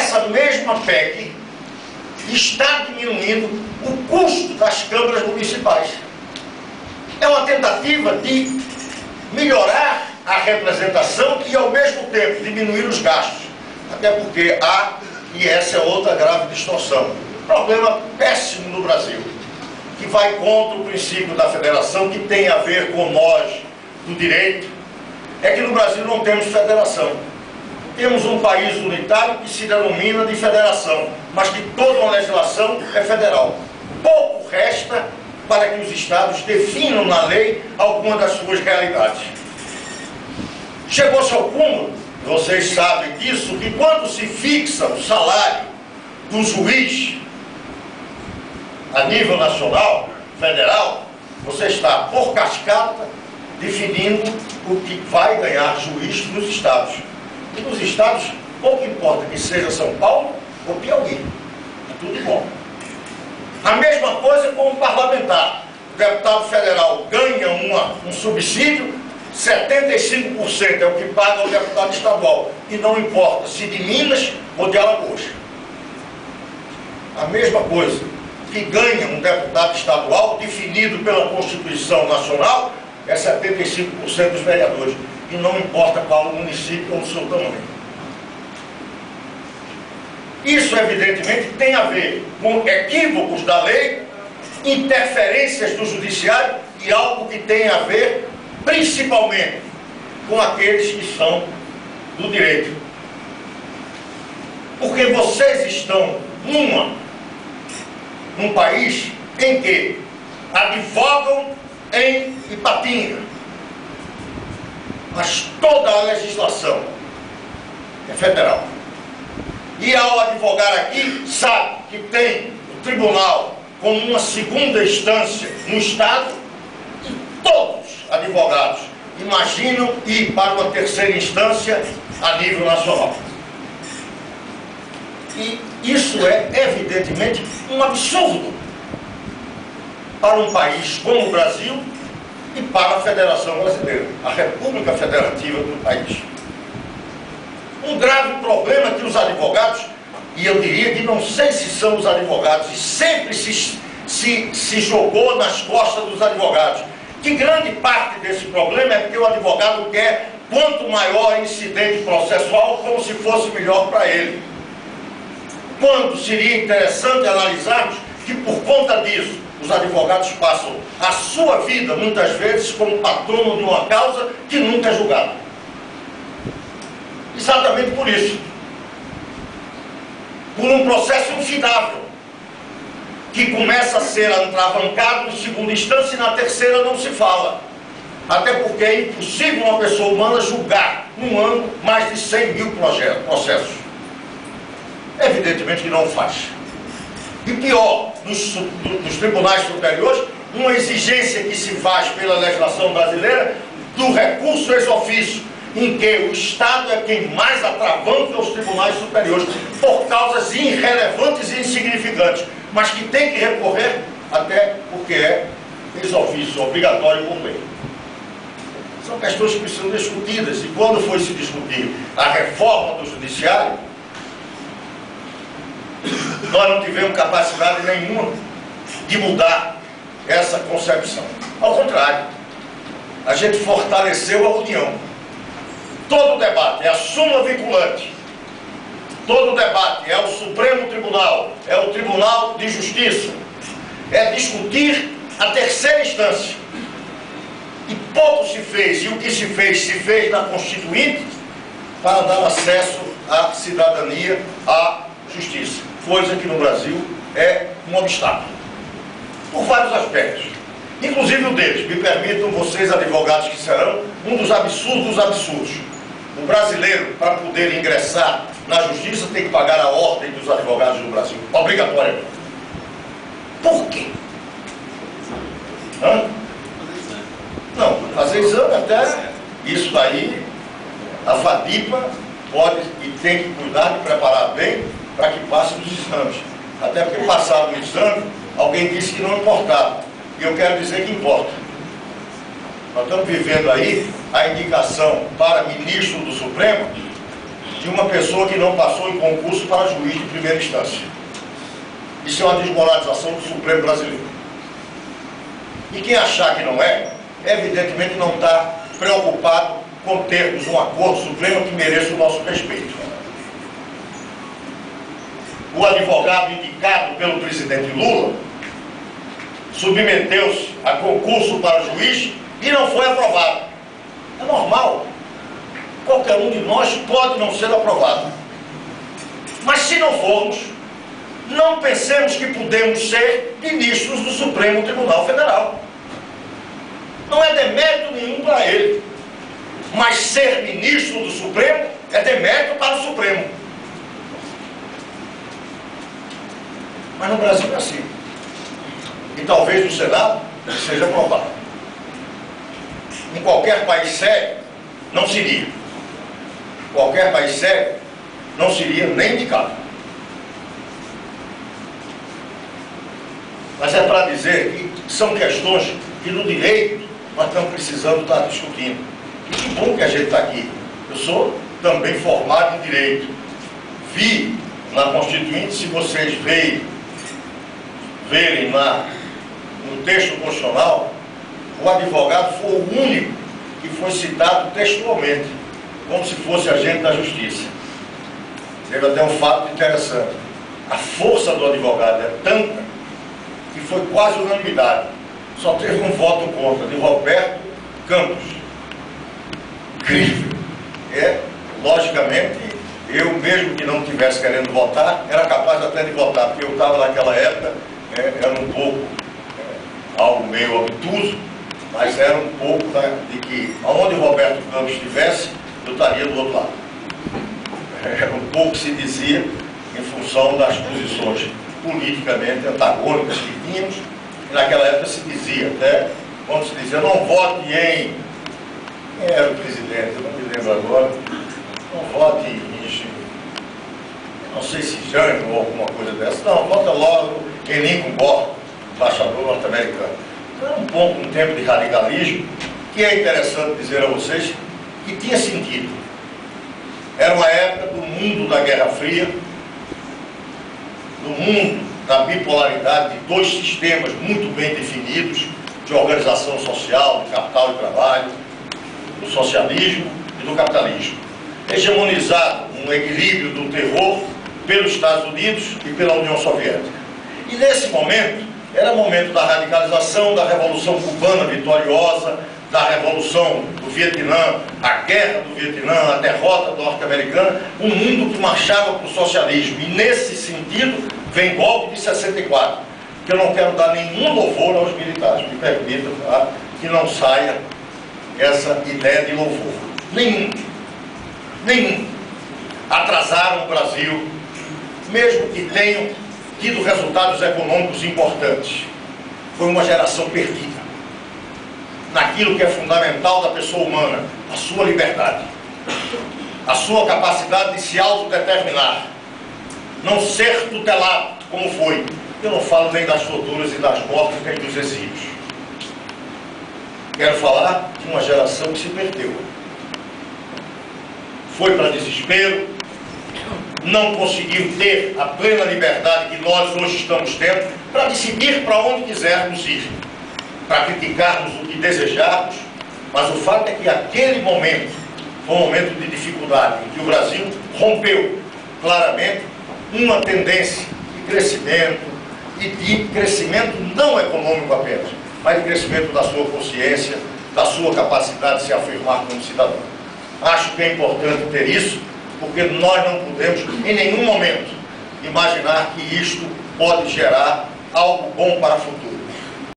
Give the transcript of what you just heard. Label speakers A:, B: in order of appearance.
A: essa mesma PEC está diminuindo o custo das câmaras municipais. É uma tentativa de melhorar a representação e, ao mesmo tempo, diminuir os gastos. Até porque e essa é outra grave distorção, problema péssimo no Brasil, que vai contra o princípio da federação, que tem a ver com nós, do direito, é que no Brasil não temos federação. Temos um país unitário que se denomina de federação, mas que toda uma legislação é federal. Pouco resta para que os estados definam na lei alguma das suas realidades. Chegou-se ao cúmulo, vocês sabem disso, que quando se fixa o salário do juiz a nível nacional, federal, você está, por cascata, definindo o que vai ganhar juiz nos estados. E nos estados, pouco importa que seja São Paulo ou Piauí, é tudo igual. A mesma coisa com o parlamentar. O deputado federal ganha um subsídio, 75% é o que paga o deputado estadual, e não importa se de Minas ou de Alagoas. A mesma coisa que ganha um deputado estadual, definido pela Constituição Nacional, é 75% dos vereadores, e não importa qual o município ou o seu tamanho. Isso, evidentemente, tem a ver com equívocos da lei, interferências do judiciário e algo que tem a ver, principalmente, com aqueles que são do direito. Porque vocês estão num país em que advogam em Ipatinga, mas toda a legislação é federal. E ao advogar aqui, sabe que tem o tribunal como uma segunda instância no Estado, e todos os advogados imaginam ir para uma terceira instância a nível nacional. E isso é, evidentemente, um absurdo para um país como o Brasil e para a Federação Brasileira, a República Federativa do país. Um grave problema que os advogados, e eu diria que não sei se são os advogados, e sempre se jogou nas costas dos advogados, que grande parte desse problema é porque o advogado quer quanto maior incidente processual, como se fosse melhor para ele. Quando seria interessante analisarmos que, por conta disso, os advogados passam a sua vida, muitas vezes, como patrono de uma causa que nunca é julgada. Exatamente por isso. Por um processo infidável, que começa a ser atravancado em segunda instância e na terceira não se fala. Até porque é impossível uma pessoa humana julgar, num ano, mais de 100 mil processos. Evidentemente que não faz. E pior, nos tribunais superiores, uma exigência que se faz pela legislação brasileira do recurso ex ofício, em que o Estado é quem mais atravanca os tribunais superiores por causas irrelevantes e insignificantes, mas que tem que recorrer até porque é ex ofício, obrigatório por lei. São questões que precisam ser discutidas, e quando foi se discutir a reforma do judiciário, nós não tivemos capacidade nenhuma de mudar essa concepção. Ao contrário, a gente fortaleceu a união. Todo o debate é a súmula vinculante. Todo o debate é o Supremo Tribunal, é o Tribunal de Justiça. É discutir a terceira instância. E pouco se fez, e o que se fez na Constituinte para dar acesso à cidadania, à justiça. Coisa que no Brasil é um obstáculo. Por vários aspectos. Inclusive o deles, me permitam vocês, advogados que serão, um dos absurdos dos absurdos. O brasileiro, para poder ingressar na justiça, tem que pagar a ordem dos advogados do Brasil, obrigatoriamente. Por quê? Não, fazer exame até, isso daí, a FADIPA pode e tem que cuidar de preparar bem para que passe os exames. Até porque passado o exame, alguém disse que não importava. E eu quero dizer que importa. Nós estamos vivendo aí a indicação para ministro do Supremo de uma pessoa que não passou em concurso para juiz de primeira instância. Isso é uma desmoralização do Supremo brasileiro. E quem achar que não é, evidentemente não está preocupado com termos um acordo supremo que mereça o nosso respeito. O advogado indicado pelo presidente Lula submeteu-se a concurso para juiz e não foi aprovado. É normal. Qualquer um de nós pode não ser aprovado. Mas se não formos, não pensemos que podemos ser ministros do Supremo Tribunal Federal. Não é demérito nenhum para ele. Mas ser ministro do Supremo é demérito para o Supremo. Mas no Brasil é assim. E talvez no Senado seja aprovado. Em qualquer país sério, não seria. Qualquer país sério não seria nem indicado. Mas é para dizer que são questões que no direito nós estamos precisando estar discutindo. E que bom que a gente está aqui. Eu sou também formado em direito. Vi na Constituinte, se vocês verem no texto constitucional, o advogado foi o único que foi citado textualmente, como se fosse agente da justiça. Teve até um fato interessante. A força do advogado é tanta que foi quase unanimidade. Só teve um voto contra, de Roberto Campos. Incrível. Logicamente, eu mesmo que não estivesse querendo votar, era capaz até de votar, porque eu estava naquela época, era um pouco, algo meio obtuso, mas era um pouco de que, aonde Roberto Campos estivesse, eu estaria do outro lado. Era um pouco que se dizia, em função das posições politicamente antagônicas que tínhamos, e naquela época se dizia, até quando se dizia, não vote em... Quem era o presidente? Eu não me lembro agora. Não vote em... não sei se Jânio ou alguma coisa dessa. Não, vota logo em Lincoln Borg, embaixador norte-americano. Então era um tempo de radicalismo, que é interessante dizer a vocês, que tinha sentido. Era uma época do mundo da Guerra Fria, do mundo da bipolaridade de dois sistemas muito bem definidos, de organização social, de capital e trabalho, do socialismo e do capitalismo, hegemonizado um equilíbrio do terror pelos Estados Unidos e pela União Soviética. E nesse momento, era o momento da radicalização, da Revolução Cubana vitoriosa, da Revolução do Vietnã, a guerra do Vietnã, a derrota norte-americana, um mundo que marchava para o socialismo. E nesse sentido, vem golpe de 64, que eu não quero dar nenhum louvor aos militares, me permitam, tá? Que não saia essa ideia de louvor. Nenhum. Atrasaram o Brasil, mesmo que tenham tido resultados econômicos importantes. Foi uma geração perdida naquilo que é fundamental da pessoa humana, a sua liberdade, a sua capacidade de se autodeterminar, não ser tutelado, como foi. Eu não falo nem das torturas e das mortes, nem dos exílios. Quero falar de uma geração que se perdeu. Foi para desespero, não conseguiu ter a plena liberdade que nós hoje estamos tendo para decidir para onde quisermos ir, para criticarmos o que desejarmos, mas o fato é que aquele momento foi um momento de dificuldade, em que o Brasil rompeu claramente uma tendência de crescimento, e de crescimento não econômico apenas, mas de crescimento da sua consciência, da sua capacidade de se afirmar como cidadão. Acho que é importante ter isso, porque nós não podemos, em nenhum momento, imaginar que isto pode gerar algo bom para o futuro.